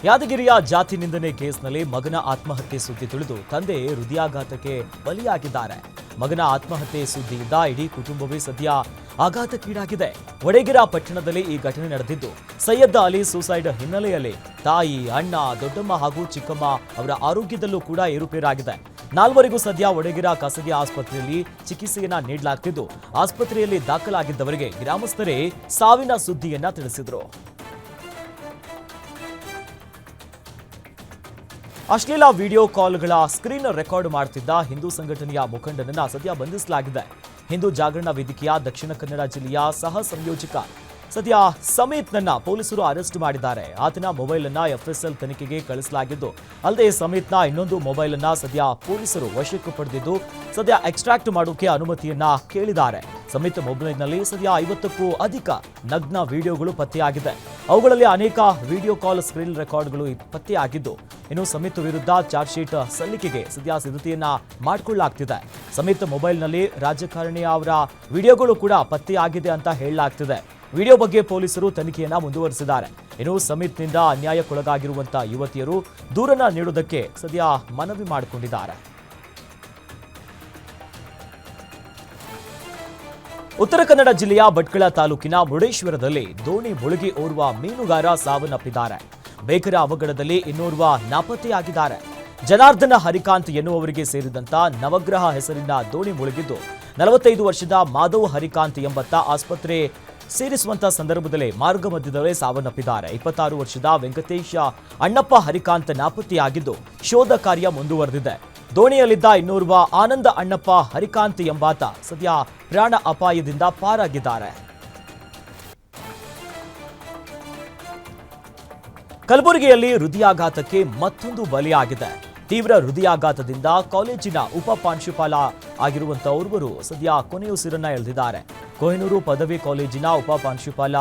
ಯಾದಗಿರಿಯ ಜಾತಿ ನಿಂದನೆ ಕೇಸ್ನಲ್ಲಿ ಮಗನ ಆತ್ಮಹತ್ಯೆ ಸುದ್ದಿ ತಿಳಿದು ತಂದೆ ಹೃದಯಾಘಾತಕ್ಕೆ ಬಲಿಯಾಗಿದ್ದಾರೆ. ಮಗನ ಆತ್ಮಹತ್ಯೆ ಸುದ್ದಿಯಿಂದ ಇಡೀ ಕುಟುಂಬವೇ ಸದ್ಯ ಆಘಾತಕ್ಕೀಡಾಗಿದೆ. ವಡೇಗೆರ ಪಟ್ಟಣದಲ್ಲಿ ಈ ಘಟನೆ ನಡೆದಿದ್ದು, ಸೈಯದ್ ಅಲಿ ಸೂಸೈಡ್ ಹಿನ್ನೆಲೆಯಲ್ಲಿ ತಾಯಿ, ಅಣ್ಣ, ದೊಡ್ಡಮ್ಮ ಹಾಗೂ ಚಿಕ್ಕಮ್ಮ ಅವರ ಆರೋಗ್ಯದಲ್ಲೂ ಕೂಡ ಏರುಪೇರಾಗಿದೆ. ನಾಲ್ವರಿಗೂ ಸದ್ಯ ವಡೇಗೆರ ಖಾಸಗಿ ಆಸ್ಪತ್ರೆಯಲ್ಲಿ ಚಿಕಿತ್ಸೆಯನ್ನ ನೀಡಲಾಗುತ್ತಿದ್ದು, ಆಸ್ಪತ್ರೆಯಲ್ಲಿ ದಾಖಲಾಗಿದ್ದವರಿಗೆ ಗ್ರಾಮಸ್ಥರೇ ಸಾವಿನ ಸುದ್ದಿಯನ್ನ ತಿಳಿಸಿದರು. ಅಶ್ಲೀಲ ವಿಡಿಯೋ ಕಾಲ್ಗಳ ಸ್ಕ್ರೀನ್ ರೆಕಾರ್ಡ್ ಮಾಡುತ್ತಿದ್ದ ಹಿಂದೂ ಸಂಘಟನೆಯ ಮುಖಂಡನನ್ನ ಸದ್ಯ ಬಂಧಿಸಲಾಗಿದೆ. ಹಿಂದೂ ಜಾಗರಣ ವೇದಿಕೆಯ ದಕ್ಷಿಣ ಕನ್ನಡ ಜಿಲ್ಲೆಯ ಸಹ ಸಂಯೋಜಕ ಸದ್ಯ ಸಮಿತ್ನನ್ನ ಪೊಲೀಸರು ಅರೆಸ್ಟ್ ಮಾಡಿದ್ದಾರೆ. ಆತನ ಮೊಬೈಲ್ ಅನ್ನ ಎಫ್ಎಸ್ಎಲ್ ತನಿಖೆಗೆ ಕಳಿಸಲಾಗಿದ್ದು, ಅಲ್ಲದೆ ಸಮಿತ್ನ ಇನ್ನೊಂದು ಮೊಬೈಲ್ ಅನ್ನ ಸದ್ಯ ಪೊಲೀಸರು ವಶಕ್ಕೆ ಪಡೆದಿದ್ದು, ಸದ್ಯ ಎಕ್ಸ್ಟ್ರಾಕ್ಟ್ ಮಾಡೋಕೆ ಅನುಮತಿಯನ್ನ ಕೇಳಿದ್ದಾರೆ. ಸಮಿತ್ ಮೊಬೈಲ್ನಲ್ಲಿ ಸದ್ಯ 50ಕ್ಕೂ ಅಧಿಕ ನಗ್ನ ವಿಡಿಯೋಗಳು ಪತ್ತೆಯಾಗಿದೆ. ಅವುಗಳಲ್ಲಿ ಅನೇಕ ವಿಡಿಯೋ ಕಾಲ್ ಸ್ಕ್ರೀನ್ ರೆಕಾರ್ಡ್ಗಳು ಪತ್ತೆಯಾಗಿದ್ದು, ಇನ್ನು ಸಮಿತ್ ವಿರುದ್ಧ ಚಾರ್ಜ್ ಶೀಟ್ ಸಲ್ಲಿಕೆಗೆ ಸದ್ಯ ಸಿದ್ಧತೆಯನ್ನ ಮಾಡಿಕೊಳ್ಳಲಾಗ್ತಿದೆ. ಸಮಿತ್ ಮೊಬೈಲ್ನಲ್ಲಿ ರಾಜಕಾರಣಿಯ ಅವರ ವಿಡಿಯೋಗಳು ಕೂಡ ಪತ್ತೆಯಾಗಿದೆ ಅಂತ ಹೇಳಲಾಗ್ತಿದೆ. ವಿಡಿಯೋ ಬಗ್ಗೆ ಪೊಲೀಸರು ತನಿಖೆಯನ್ನ ಮುಂದುವರಿಸಿದ್ದಾರೆ. ಇನ್ನು ಸಮಿತ್ನಿಂದ ಅನ್ಯಾಯಕ್ಕೊಳಗಾಗಿರುವಂತಹ ಯುವತಿಯರು ದೂರನ್ನ ನೀಡುವುದಕ್ಕೆ ಸದ್ಯ ಮನವಿ ಮಾಡಿಕೊಂಡಿದ್ದಾರೆ. ಉತ್ತರ ಕನ್ನಡ ಜಿಲ್ಲೆಯ ಭಟ್ಕಳ ತಾಲೂಕಿನ ಮುರುಡೇಶ್ವರದಲ್ಲಿ ದೋಣಿ ಮುಳುಗಿ ಓರ್ವ ಮೀನುಗಾರ ಸಾವನ್ನಪ್ಪಿದ್ದಾರೆ. ಬೇಕರ ಅವಘಡದಲ್ಲಿ ಇನ್ನೋರ್ವ ನಾಪತ್ತೆಯಾಗಿದ್ದಾರೆ. ಜನಾರ್ದನ ಹರಿಕಾಂತ್ ಎನ್ನುವವರಿಗೆ ಸೇರಿದಂತ ನವಗ್ರಹ ಹೆಸರಿನ ದೋಣಿ ಮುಳುಗಿದ್ದು, 45 ವರ್ಷದ ಮಾಧವ್ ಹರಿಕಾಂತ್ ಎಂಬತ್ತ ಆಸ್ಪತ್ರೆ ಸೇರಿಸುವಂತಹ ಸಂದರ್ಭದಲ್ಲಿ ಮಾರ್ಗ ಮಧ್ಯದಲ್ಲೇ ಸಾವನ್ನಪ್ಪಿದ್ದಾರೆ. 26 ವರ್ಷದ ವೆಂಕಟೇಶ ಅಣ್ಣಪ್ಪ ಹರಿಕಾಂತ್ ನಾಪತ್ತೆಯಾಗಿದ್ದು, ಶೋಧ ಕಾರ್ಯ ಮುಂದುವರೆದಿದೆ. ದೋಣಿಯಲ್ಲಿದ್ದ ಇನ್ನೋರ್ವ ಆನಂದ ಅಣ್ಣಪ್ಪ ಹರಿಕಾಂತ್ ಎಂಬಾತ ಸದ್ಯ ಪ್ರಾಣ ಅಪಾಯದಿಂದ ಪಾರಾಗಿದ್ದಾರೆ. ಕಲಬುರಗಿಯಲ್ಲಿ ಹೃದಯಾಘಾತಕ್ಕೆ ಮತ್ತೊಂದು ಬಲಿಯಾಗಿದೆ. ತೀವ್ರ ಹೃದಯಾಘಾತದಿಂದ ಕಾಲೇಜಿನ ಉಪ ಪ್ರಾಂಶುಪಾಲ ಆಗಿರುವಂತಹೋರ್ವರು ಸದ್ಯ ಕೊನೆಯುಸಿರನ್ನ ಎಳೆದಿದ್ದಾರೆ. ಕೊಹಿನೂರು ಪದವಿ ಕಾಲೇಜಿನ ಉಪ ಪ್ರಾಂಶುಪಾಲ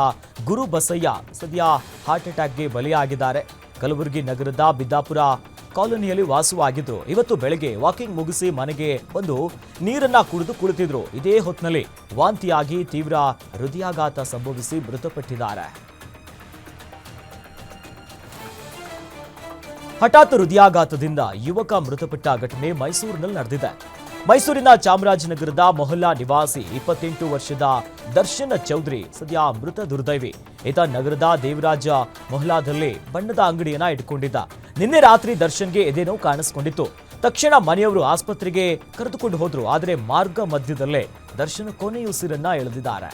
ಗುರು ಬಸಯ್ಯ ಸದ್ಯ ಹಾರ್ಟ್ ಅಟ್ಯಾಕ್ಗೆ ಬಲಿಯಾಗಿದ್ದಾರೆ. ಕಲಬುರಗಿ ನಗರದ ಬಿದ್ದಾಪುರ ಕಾಲೋನಿಯಲ್ಲಿ ವಾಸವಾಗಿದ್ರು. ಇವತ್ತು ಬೆಳಗ್ಗೆ ವಾಕಿಂಗ್ ಮುಗಿಸಿ ಮನೆಗೆ ಬಂದು ನೀರನ್ನ ಕುಡಿದು ಕುಳಿತಿದ್ರು. ಇದೇ ಹೊತ್ತಿನಲ್ಲಿ ವಾಂತಿಯಾಗಿ ತೀವ್ರ ಹೃದಯಾಘಾತ ಸಂಭವಿಸಿ ಮೃತಪಟ್ಟಿದ್ದಾರೆ. ಹಠಾತ್ ಹೃದಯಾಘಾತದಿಂದ ಯುವಕ ಮೃತಪಟ್ಟ ಘಟನೆ ಮೈಸೂರಿನಲ್ಲಿ ನಡೆದಿದೆ. ಮೈಸೂರಿನ ಚಾಮರಾಜನಗರದ ಮೊಹಲ್ಲಾ ನಿವಾಸಿ 28 ವರ್ಷದ ದರ್ಶನ್ ಚೌಧರಿ ಸದ್ಯ ಮೃತ ದುರ್ದೈವಿ. ಈತ ನಗರದ ದೇವರಾಜ ಮೊಹಲ್ಲಾದಲ್ಲಿ ಬಣ್ಣದ ಅಂಗಡಿಯನ್ನ ಇಟ್ಕೊಂಡಿದ್ದ. ನಿನ್ನೆ ರಾತ್ರಿ ದರ್ಶನ್ಗೆ ಎದೆನೋವು ಕಾಣಿಸಿಕೊಂಡಿತ್ತು. ತಕ್ಷಣ ಮನೆಯವರು ಆಸ್ಪತ್ರೆಗೆ ಕರೆದುಕೊಂಡು ಹೋದ್ರು. ಆದರೆ ಮಾರ್ಗ ಮಧ್ಯದಲ್ಲೇ ದರ್ಶನ್ ಕೊನೆಯುಸಿರನ್ನ ಎಳೆದಿದ್ದಾರೆ.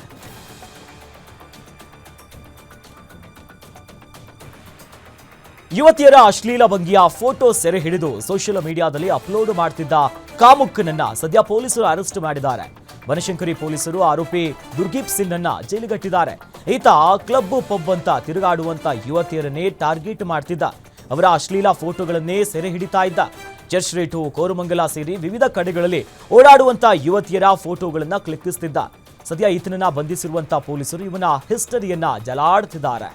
ಯುವತಿಯರ ಅಶ್ಲೀಲ ಭಂಗಿಯ ಫೋಟೋ ಸೆರೆ ಹಿಡಿದು ಸೋಷಿಯಲ್ ಮೀಡಿಯಾದಲ್ಲಿ ಅಪ್ಲೋಡ್ ಮಾಡ್ತಿದ್ದ ಕಾಮುಕನನ್ನ ಸದ್ಯ ಪೊಲೀಸರು ಅರೆಸ್ಟ್ ಮಾಡಿದ್ದಾರೆ. ಬನಶಂಕರಿ ಪೊಲೀಸರು ಆರೋಪಿ ದುರ್ಗೀಪ್ ಸಿಂಗ್ ಅನ್ನ ಜೈಲಿಗಟ್ಟಿದ್ದಾರೆ. ಈತ ಕ್ಲಬ್ ಪಬ್ ಅಂತ ತಿರುಗಾಡುವಂತ ಯುವತಿಯರನ್ನೇ ಟಾರ್ಗೆಟ್ ಮಾಡ್ತಿದ್ದ. ಅವರ ಅಶ್ಲೀಲ ಫೋಟೋಗಳನ್ನೇ ಸೆರೆ ಹಿಡಿತಾ ಇದ್ದ. ಚರ್ಚ್ ಸ್ಟ್ರೀಟು, ಕೋರಮಂಗಲ ಸೇರಿ ವಿವಿಧ ಕಡೆಗಳಲ್ಲಿ ಓಡಾಡುವಂತ ಯುವತಿಯರ ಫೋಟೋಗಳನ್ನ ಕ್ಲಿಕ್ಕಿಸ್ತಿದ್ದ. ಸದ್ಯ ಈತನನ್ನ ಬಂಧಿಸಿರುವಂತ ಪೊಲೀಸರು ಇವನ ಹಿಸ್ಟರಿಯನ್ನ ಜಲಾಡ್ತಿದ್ದಾರೆ.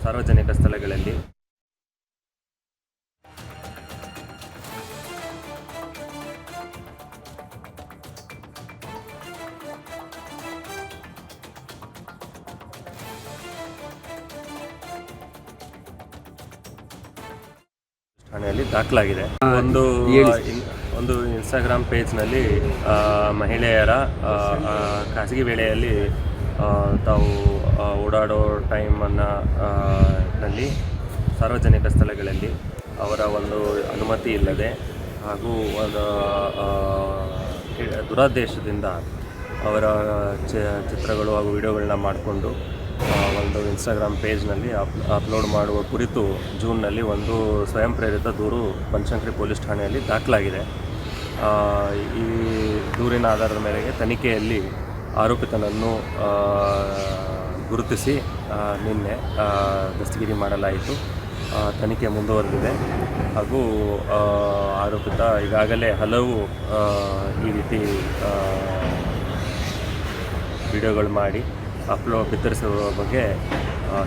ಸಾರ್ವಜನಿಕ ಸ್ಥಳಗಳಲ್ಲಿ ಠಾಣೆಯಲ್ಲಿ ದಾಖಲಾಗಿದೆ. ಒಂದು ಇನ್ಸ್ಟಾಗ್ರಾಮ್ ಪೇಜ್ನಲ್ಲಿ ಮಹಿಳೆಯರ ಖಾಸಗಿ ವೇಳೆಯಲ್ಲಿ ತಾವು ಓಡಾಡೋ ನಲ್ಲಿ ಸಾರ್ವಜನಿಕ ಸ್ಥಳಗಳಲ್ಲಿ ಅವರ ಒಂದು ಅನುಮತಿ ಇಲ್ಲದೆ ಹಾಗೂ ಒಂದು ದುರಾದ್ದೇಶದಿಂದ ಅವರ ಚಿತ್ರಗಳು ಹಾಗೂ ವಿಡಿಯೋಗಳನ್ನ ಮಾಡಿಕೊಂಡು ಒಂದು ಇನ್ಸ್ಟಾಗ್ರಾಮ್ ಪೇಜ್ನಲ್ಲಿ ಅಪ್ಲೋಡ್ ಮಾಡುವ ಕುರಿತು ಜೂನ್ನಲ್ಲಿ ಒಂದು ಸ್ವಯಂ ಪ್ರೇರಿತ ದೂರು ಬನಶಂಕರಿ ಪೊಲೀಸ್ ಠಾಣೆಯಲ್ಲಿ ದಾಖಲಾಗಿದೆ. ಈ ದೂರಿನ ಆಧಾರದ ಮೇರೆಗೆ ತನಿಖೆಯಲ್ಲಿ ಆರೋಪಿತನನ್ನು ಗುರುತಿಸಿ ನಿನ್ನೆ ದಸ್ತಗಿರಿ ಮಾಡಲಾಯಿತು. ತನಿಖೆ ಮುಂದುವರೆದಿದೆ ಹಾಗೂ ಆರೋಪಿತ ಈಗಾಗಲೇ ಹಲವು ಈ ರೀತಿ ವಿಡಿಯೋಗಳು ಮಾಡಿ ಬಿತ್ತರಿಸುವ ಬಗ್ಗೆ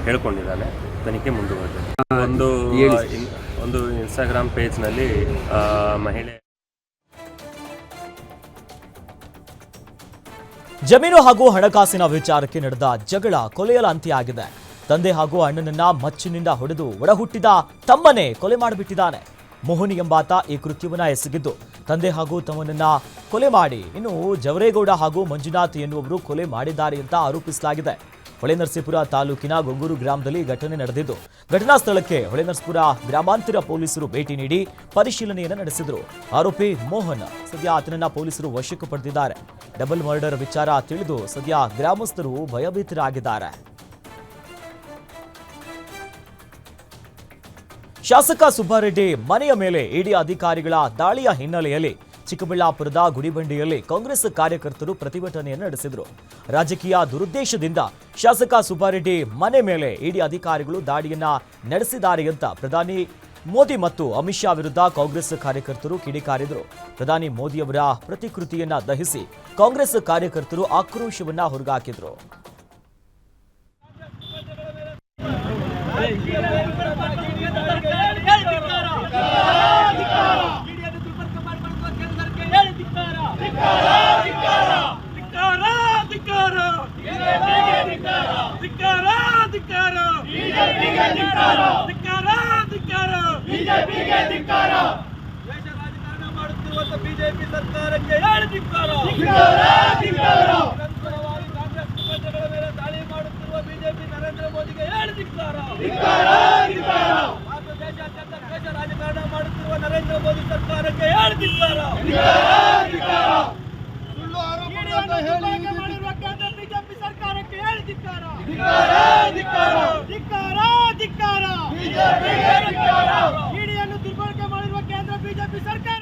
ಹೇಳ್ಕೊಂಡಿದ್ದಾನೆ. ತನಿಖೆ ಮುಂದುವರೆದಿದೆ. ಒಂದು ಇನ್ಸ್ಟಾಗ್ರಾಮ್ ಪೇಜ್ನಲ್ಲಿ ಮಹಿಳೆ ಜಮೀನು ಹಾಗೂ ಹಣಕಾಸಿನ ವಿಚಾರಕ್ಕೆ ನಡೆದ ಜಗಳ ಕೊಲೆಯಲ್ಲಿ ಅಂತ್ಯ ಆಗಿದೆ. ತಂದೆ ಹಾಗೂ ಅಣ್ಣನನ್ನ ಮಚ್ಚಿನಿಂದ ಹೊಡೆದು ಒಡಹುಟ್ಟಿದ ತಮ್ಮನೇ ಕೊಲೆ ಮಾಡಿಬಿಟ್ಟಿದ್ದಾನೆ. ಮೋಹನ್ ಎಂಬಾತ ಈ ಕೃತ್ಯವನ್ನ ಎಸಗಿದ್ದು ತಂದೆ ಹಾಗೂ ತಮ್ಮನನ್ನ ಕೊಲೆ ಮಾಡಿ ಇನ್ನು ಜವರೇಗೌಡ ಹಾಗೂ ಮಂಜುನಾಥ್ ಎನ್ನುವವರು ಕೊಲೆ ಮಾಡಿದ್ದಾರೆ ಅಂತ ಆರೋಪಿಸಲಾಗಿದೆ. ಹೊಳೆನರಸೀಪುರ ತಾಲೂಕಿನ ಗೊಂಗೂರು ಗ್ರಾಮದಲ್ಲಿ ಘಟನೆ ನಡೆದಿದ್ದು ಘಟನಾ ಸ್ಥಳಕ್ಕೆ ಹೊಳೆನರಸೀಪುರ ಗ್ರಾಮಾಂತರ ಪೊಲೀಸರು ಭೇಟಿ ನೀಡಿ ಪರಿಶೀಲನೆಯನ್ನು ನಡೆಸಿದರು. ಆರೋಪಿ ಮೋಹನ್ ಸದ್ಯ ಆತನನ್ನ ಪೊಲೀಸರು ವಶಕ್ಕೆ ಪಡೆದಿದ್ದಾರೆ. ಡಬಲ್ ಮರ್ಡರ್ ವಿಚಾರ ತಿಳಿದು ಸದ್ಯ ಗ್ರಾಮಸ್ಥರು ಭಯಭೀತರಾಗಿದ್ದಾರೆ. ಶಾಸಕ ಸುಬ್ಬಾರೆಡ್ಡಿ ಮನೆಯ ಮೇಲೆ ಇಡಿ ಅಧಿಕಾರಿಗಳ ದಾಳಿಯ ಹಿನ್ನೆಲೆಯಲ್ಲಿ ಚಿಕ್ಕಬಳ್ಳಾಪುರದ ಗುಡಿಬಂಡೆಯಲ್ಲಿ ಕಾಂಗ್ರೆಸ್ ಕಾರ್ಯಕರ್ತರು ಪ್ರತಿಭಟನೆಯನ್ನು ನಡೆಸಿದರು. ರಾಜಕೀಯ ದುರುದ್ದೇಶದಿಂದ ಶಾಸಕ ಸುಬ್ಬಾರೆಡ್ಡಿ ಮನೆ ಮೇಲೆ ಇಡಿ ಅಧಿಕಾರಿಗಳು ದಾಳಿಯನ್ನ ನಡೆಸಿದ್ದಾರೆ ಅಂತ ಪ್ರಧಾನಿ ಮೋದಿ ಮತ್ತು ಅಮಿತ್ ಶಾ ವಿರುದ್ಧ ಕಾಂಗ್ರೆಸ್ ಕಾರ್ಯಕರ್ತರು ಕಿಡಿಕಾರಿದರು. ಪ್ರಧಾನಿ ಮೋದಿಯವರ ಪ್ರತಿಕೃತಿಯನ್ನ ದಹಿಸಿ ಕಾಂಗ್ರೆಸ್ ಕಾರ್ಯಕರ್ತರು ಆಕ್ರೋಶವನ್ನ ಹೊರಗಾಕಿದ್ರು. ಬಿಜೆಪಿ ಸರ್ಕಾರಕ್ಕೆ ದಾಳಿ ಮಾಡುತ್ತಿರುವ ಬಿಜೆಪಿ ನರೇಂದ್ರ ಮೋದಿಗೆ ದೇಶಾದ್ಯಂತ ದೇಶ ರಾಜಕಾರಣ ಮಾಡುತ್ತಿರುವ ನರೇಂದ್ರ ಮೋದಿ ಸರ್ಕಾರಕ್ಕೆ ಸುಳ್ಳು ಆರೋಪಗಳನ್ನು ಮಾಡಿರುವ ಕೇಂದ್ರ ಬಿಜೆಪಿ ಸರ್ಕಾರಕ್ಕೆ ಇಡಿಯನ್ನು ದುರ್ಬಳಕೆ ಮಾಡಿರುವ ಕೇಂದ್ರ ಬಿಜೆಪಿ ಸರ್ಕಾರ.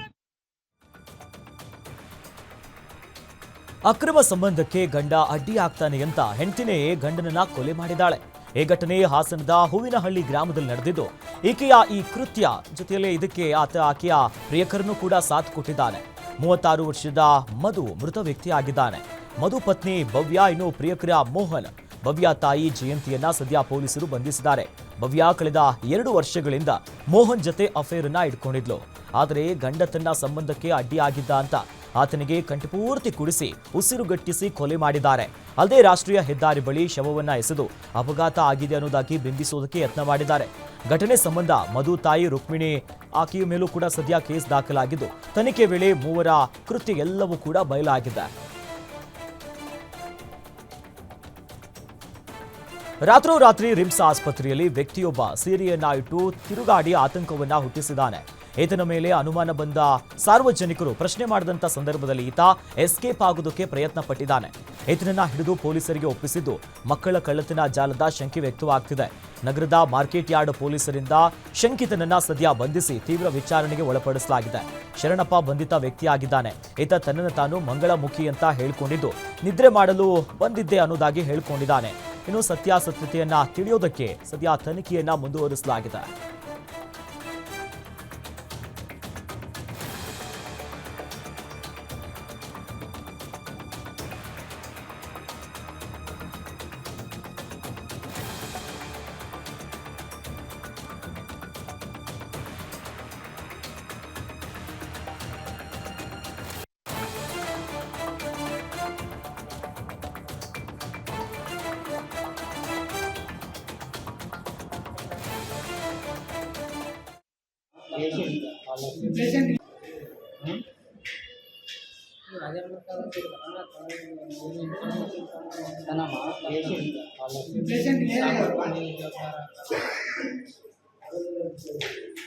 ಅಕ್ರಮ ಸಂಬಂಧಕ್ಕೆ ಗಂಡ ಅಡ್ಡಿಯಾಗ್ತಾನೆ ಅಂತ ಹೆಂಡತಿನೇ ಗಂಡನನ್ನ ಕೊಲೆ ಮಾಡಿದ್ದಾಳೆ. ಈ ಘಟನೆ ಹಾಸನದ ಹೂವಿನಹಳ್ಳಿ ಗ್ರಾಮದಲ್ಲಿ ನಡೆದಿದ್ದು ಈಕೆಯ ಈ ಕೃತ್ಯ ಜೊತೆಯಲ್ಲೇ ಇದಕ್ಕೆ ಆಕೆಯ ಪ್ರಿಯಕರನ್ನು ಕೂಡ ಸಾಥ್ ಕೊಟ್ಟಿದ್ದಾನೆ. 36 ವರ್ಷದ ಮಧು ಮೃತ ವ್ಯಕ್ತಿಯಾಗಿದ್ದಾನೆ. ಮಧು ಪತ್ನಿ ಭವ್ಯ ಇನ್ನು ಪ್ರಿಯಕರ ಮೋಹನ್. ಭವ್ಯ ತಾಯಿ ಜಯಂತಿಯನ್ನ ಸದ್ಯ ಪೊಲೀಸರು ಬಂಧಿಸಿದ್ದಾರೆ. ಭವ್ಯ ಕಳೆದ 2 ವರ್ಷಗಳಿಂದ ಮೋಹನ್ ಜೊತೆ ಅಫೇರ್ ಅನ್ನ ಇಟ್ಕೊಂಡಿದ್ಲು. ಆದರೆ ಗಂಡ ತನ್ನ ಸಂಬಂಧಕ್ಕೆ ಅಡ್ಡಿಯಾಗಿದ್ದ ಅಂತ ಆತನಿಗೆ ಕಂಠಪೂರ್ತಿ ಕುಡಿಸಿ ಉಸಿರುಗಟ್ಟಿಸಿ ಕೊಲೆ ಮಾಡಿದ್ದಾರೆ. ಅಲ್ಲದೆ ರಾಷ್ಟ್ರೀಯ ಹೆದ್ದಾರಿ ಬಳಿ ಶವವನ್ನ ಎಸೆದು ಅಪಘಾತ ಆಗಿದೆ ಅನ್ನೋದಾಗಿ ಬಿಂಬಿಸುವುದಕ್ಕೆ ಯತ್ನ ಮಾಡಿದ್ದಾರೆ. ಘಟನೆ ಸಂಬಂಧ ಮಧು ತಾಯಿ ರುಕ್ಮಿಣಿ ಆಕೆಯ ಮೇಲೂ ಕೂಡ ಸದ್ಯ ಕೇಸ್ ದಾಖಲಾಗಿದ್ದು ತನಿಖೆ ವೇಳೆ ಮೂವರ ಕೃತ್ಯ ಎಲ್ಲವೂ ಕೂಡ ಬಯಲಾಗಿದೆ. ರಾತ್ರೋರಾತ್ರಿ ರಿಮ್ಸ್ ಆಸ್ಪತ್ರೆಯಲ್ಲಿ ವ್ಯಕ್ತಿಯೊಬ್ಬ ಸೀರೆಯನ್ನ ಇಟ್ಟು ತಿರುಗಾಡಿ ಆತಂಕವನ್ನ ಹುಟ್ಟಿಸಿದ್ದಾನೆ. ಈತನ ಮೇಲೆ ಅನುಮಾನ ಬಂದ ಸಾರ್ವಜನಿಕರು ಪ್ರಶ್ನೆ ಮಾಡಿದಂತ ಸಂದರ್ಭದಲ್ಲಿ ಈತ ಎಸ್ಕೇಪ್ ಆಗೋದಕ್ಕೆ ಪ್ರಯತ್ನ ಪಟ್ಟಿದ್ದಾನೆ. ಈತನನ್ನ ಹಿಡಿದು ಪೊಲೀಸರಿಗೆ ಒಪ್ಪಿಸಿದ್ದು ಮಕ್ಕಳ ಕಳ್ಳತನ ಜಾಲದ ಶಂಕೆ ವ್ಯಕ್ತವಾಗ್ತಿದೆ. ನಗರದ ಮಾರ್ಕೆಟ್ ಯಾರ್ಡ್ ಪೊಲೀಸರಿಂದ ಶಂಕಿತನನ್ನ ಸದ್ಯ ಬಂಧಿಸಿ ತೀವ್ರ ವಿಚಾರಣೆಗೆ ಒಳಪಡಿಸಲಾಗಿದೆ. ಶರಣಪ್ಪ ಬಂಧಿತ ವ್ಯಕ್ತಿಯಾಗಿದ್ದಾನೆ. ಈತ ತನ್ನನ್ನು ತಾನು ಮಂಗಳಮುಖಿ ಅಂತ ಹೇಳ್ಕೊಂಡಿದ್ದು ನಿದ್ರೆ ಮಾಡಲು ಬಂದಿದ್ದೆ ಅನ್ನೋದಾಗಿ ಹೇಳ್ಕೊಂಡಿದ್ದಾನೆ. ಇನ್ನು ಸತ್ಯಾಸತ್ಯತೆಯನ್ನ ತಿಳಿಯೋದಕ್ಕೆ ಸದ್ಯ ತನಿಖೆಯನ್ನ ಮುಂದುವರಿಸಲಾಗಿದೆ.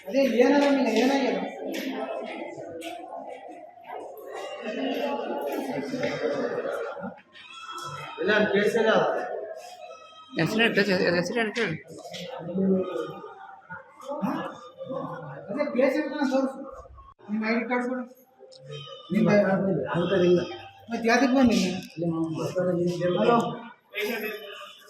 ಅದೇ ಏನಾಗಿಲ್ಲ ಏನಾಗಿಲ್ಲ ಇಲ್ಲ ಕೇಳಿಸಿಲ್ಲ ಹೆಸರು ಅದೇ ಪೇಷಂಟ್ ನಿಮ್ಮ ಐಡಿ ಕಾರ್ಡ್ ಕೊಡು. ಮತ್ತೆ ಯಾವ್ದಕ್ಕೆ ಬಂದಿಲ್ಲ? ಹಲೋ